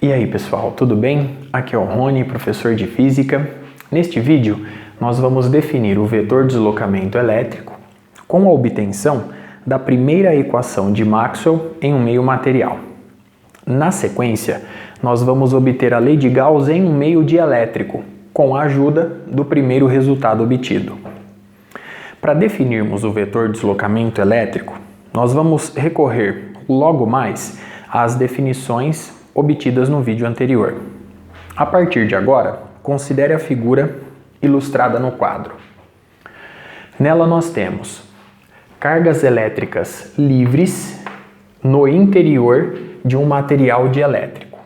E aí pessoal, tudo bem? Aqui é o Rony, professor de Física. Neste vídeo, nós vamos definir o vetor deslocamento elétrico com a obtenção da primeira equação de Maxwell em um meio material. Na sequência, nós vamos obter a lei de Gauss em um meio dielétrico, com a ajuda do primeiro resultado obtido. Para definirmos o vetor deslocamento elétrico, nós vamos recorrer logo mais às definições obtidas no vídeo anterior. A partir de agora, considere a figura ilustrada no quadro. Nela nós temos cargas elétricas livres no interior de um material dielétrico.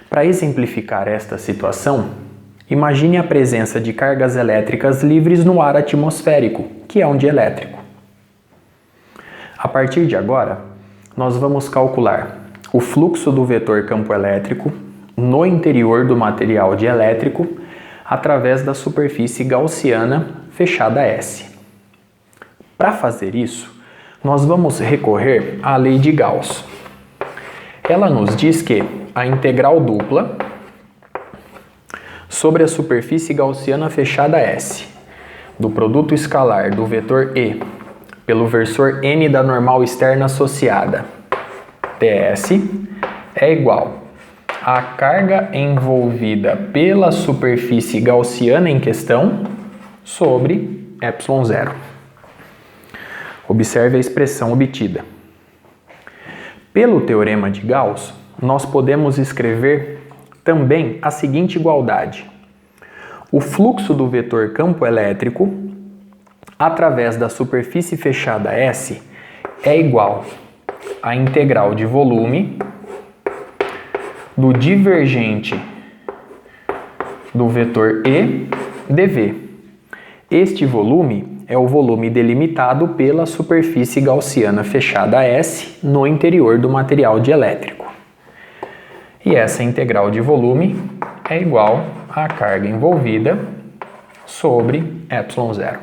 Para exemplificar esta situação, imagine a presença de cargas elétricas livres no ar atmosférico, que é um dielétrico. A partir de agora, nós vamos calcular o fluxo do vetor campo elétrico no interior do material dielétrico através da superfície gaussiana fechada S. Para fazer isso, nós vamos recorrer à lei de Gauss. Ela nos diz que a integral dupla sobre a superfície gaussiana fechada S do produto escalar do vetor E pelo versor n da normal externa associada ts é igual à carga envolvida pela superfície gaussiana em questão sobre ε0. Observe a expressão obtida. Pelo teorema de Gauss, nós podemos escrever também a seguinte igualdade: o fluxo do vetor campo elétrico através da superfície fechada S é igual a integral de volume do divergente do vetor E dV. Este volume é o volume delimitado pela superfície gaussiana fechada S no interior do material dielétrico. E essa integral de volume é igual à carga envolvida sobre ε0.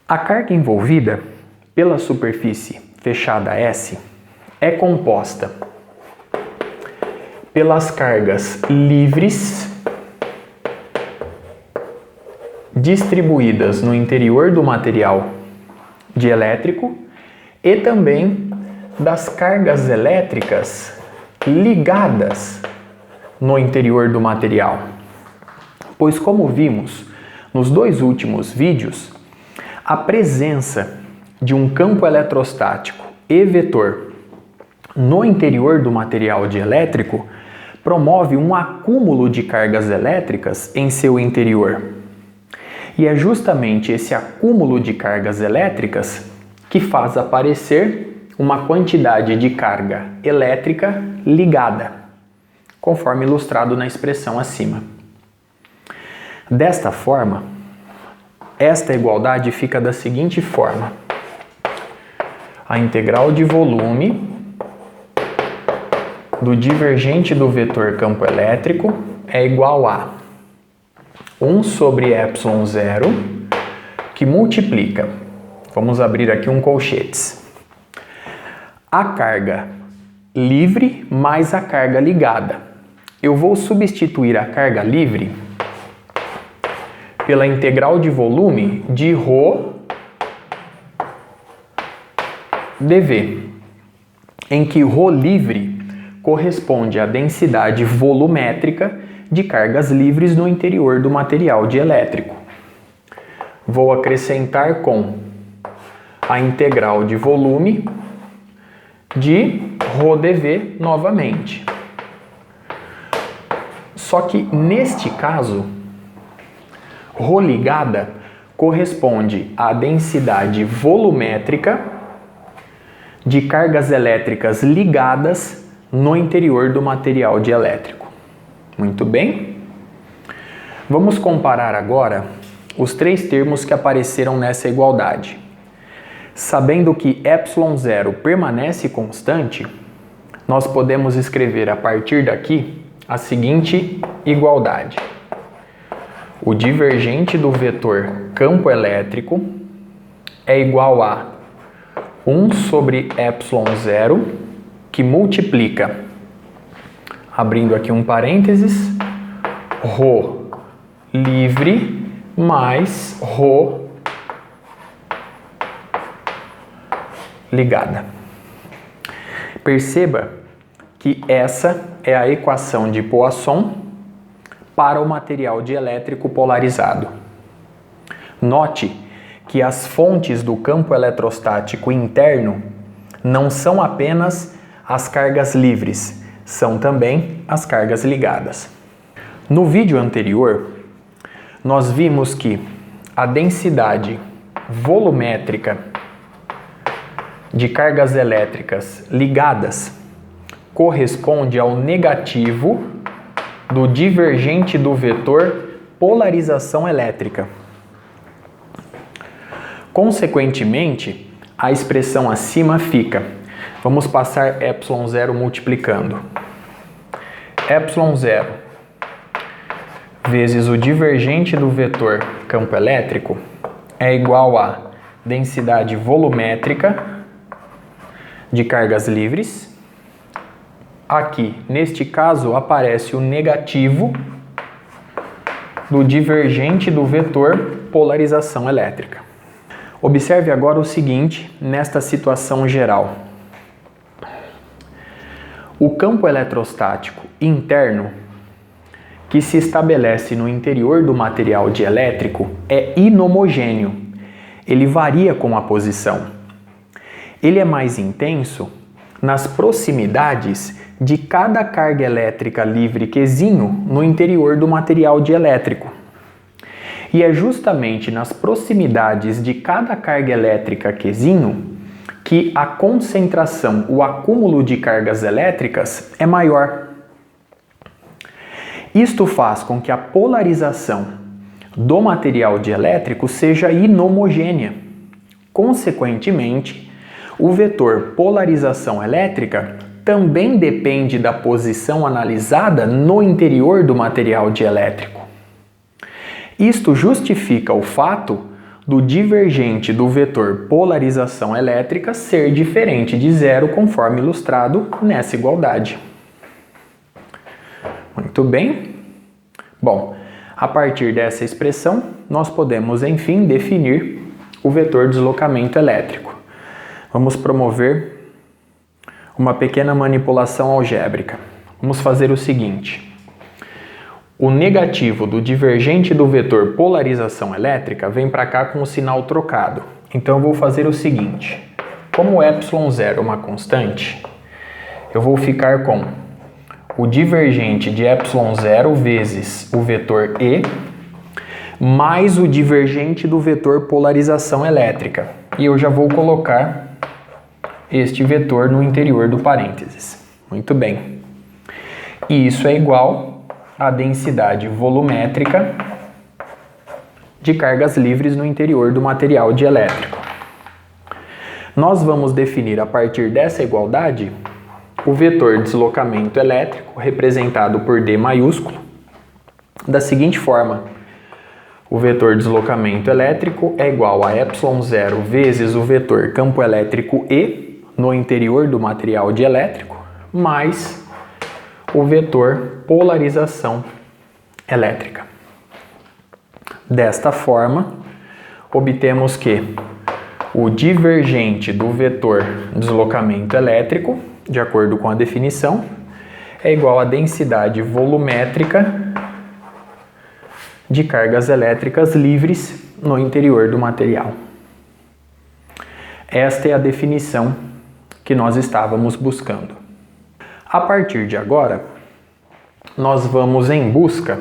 A carga envolvida pela superfície fechada S é composta pelas cargas livres distribuídas no interior do material dielétrico e também das cargas elétricas ligadas no interior do material. Pois, como vimos nos dois últimos vídeos, a presença de um campo eletrostático e vetor no interior do material dielétrico promove um acúmulo de cargas elétricas em seu interior. E é justamente esse acúmulo de cargas elétricas que faz aparecer uma quantidade de carga elétrica ligada, conforme ilustrado na expressão acima. Desta forma, esta igualdade fica da seguinte forma: a integral de volume do divergente do vetor campo elétrico é igual a 1 sobre ε0, que multiplica, vamos abrir aqui um colchetes, a carga livre mais a carga ligada. Eu vou substituir a carga livre pela integral de volume de ρ dV, em que ρ livre corresponde à densidade volumétrica de cargas livres no interior do material dielétrico. Vou acrescentar com a integral de volume de ρ dV novamente. Só que neste caso, ρ ligada corresponde à densidade volumétrica de cargas elétricas ligadas no interior do material dielétrico. Muito bem? Vamos comparar agora os três termos que apareceram nessa igualdade. Sabendo que ε0 permanece constante, nós podemos escrever a partir daqui a seguinte igualdade: o divergente do vetor campo elétrico é igual a 1 sobre ε0, que multiplica, abrindo aqui um parênteses, ρ livre mais ρ ligada. Perceba que essa é a equação de Poisson para o material dielétrico polarizado. Note que as fontes do campo eletrostático interno não são apenas as cargas livres, são também as cargas ligadas. No vídeo anterior, nós vimos que a densidade volumétrica de cargas elétricas ligadas corresponde ao negativo do divergente do vetor polarização elétrica. Consequentemente, a expressão acima fica. Vamos passar ε0 multiplicando. ε0 vezes o divergente do vetor campo elétrico é igual a densidade volumétrica de cargas livres. Aqui, neste caso, aparece o negativo do divergente do vetor polarização elétrica. Observe agora o seguinte, nesta situação geral. O campo eletrostático interno, que se estabelece no interior do material dielétrico, é inhomogêneo. Ele varia com a posição. Ele é mais intenso nas proximidades de cada carga elétrica livre Qzinho no interior do material dielétrico. E é justamente nas proximidades de cada carga elétrica Qzinho que a concentração, o acúmulo de cargas elétricas é maior. Isto faz com que a polarização do material dielétrico seja inhomogênea. Consequentemente, o vetor polarização elétrica também depende da posição analisada no interior do material dielétrico. Isto justifica o fato do divergente do vetor polarização elétrica ser diferente de zero, conforme ilustrado nessa igualdade. Muito bem. Bom, a partir dessa expressão, nós podemos, enfim, definir o vetor deslocamento elétrico. Vamos promover uma pequena manipulação algébrica. Vamos fazer o seguinte. O negativo do divergente do vetor polarização elétrica vem para cá com o sinal trocado. Então eu vou fazer o seguinte. Como ε0 é uma constante, eu vou ficar com o divergente de ε0 vezes o vetor E mais o divergente do vetor polarização elétrica. E eu já vou colocar este vetor no interior do parênteses. Muito bem. E isso é igual à densidade volumétrica de cargas livres no interior do material dielétrico. Nós vamos definir a partir dessa igualdade o vetor deslocamento elétrico, representado por D maiúsculo, da seguinte forma. O vetor deslocamento elétrico é igual a ε0 vezes o vetor campo elétrico E no interior do material dielétrico, mais o vetor polarização elétrica. Desta forma, obtemos que o divergente do vetor deslocamento elétrico, de acordo com a definição, é igual à densidade volumétrica de cargas elétricas livres no interior do material. Esta é a definição que nós estávamos buscando. A partir de agora, nós vamos em busca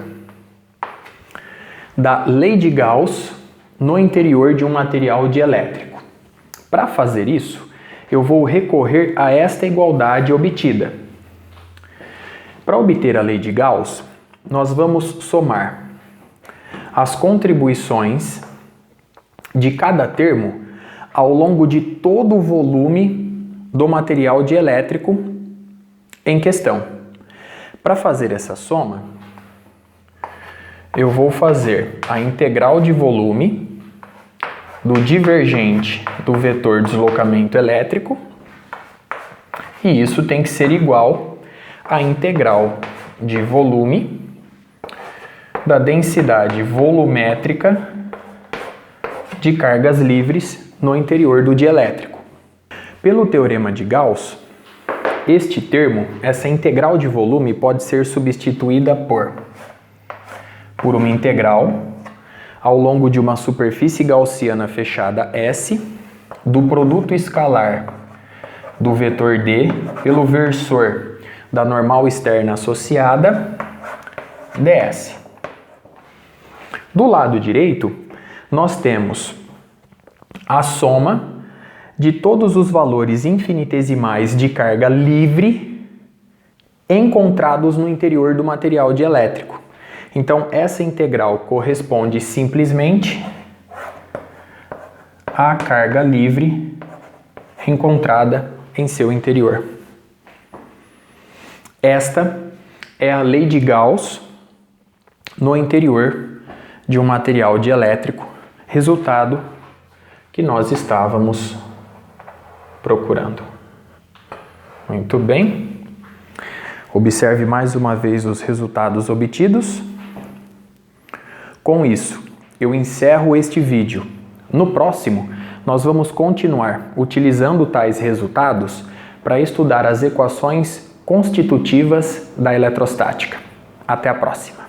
da lei de Gauss no interior de um material dielétrico. Para fazer isso, eu vou recorrer a esta igualdade obtida. Para obter a lei de Gauss, nós vamos somar as contribuições de cada termo ao longo de todo o volume do material dielétrico em questão. Para fazer essa soma, eu vou fazer a integral de volume do divergente do vetor deslocamento elétrico e isso tem que ser igual à integral de volume da densidade volumétrica de cargas livres no interior do dielétrico. Pelo teorema de Gauss, este termo, essa integral de volume, pode ser substituída por uma integral ao longo de uma superfície gaussiana fechada S do produto escalar do vetor D pelo versor da normal externa associada ds. Do lado direito, nós temos a soma de todos os valores infinitesimais de carga livre encontrados no interior do material dielétrico. Então, essa integral corresponde simplesmente à carga livre encontrada em seu interior. Esta é a lei de Gauss no interior de um material dielétrico, resultado que nós estávamos procurando. Muito bem. Observe mais uma vez os resultados obtidos. Com isso, eu encerro este vídeo. No próximo, nós vamos continuar utilizando tais resultados para estudar as equações constitutivas da eletrostática. Até a próxima!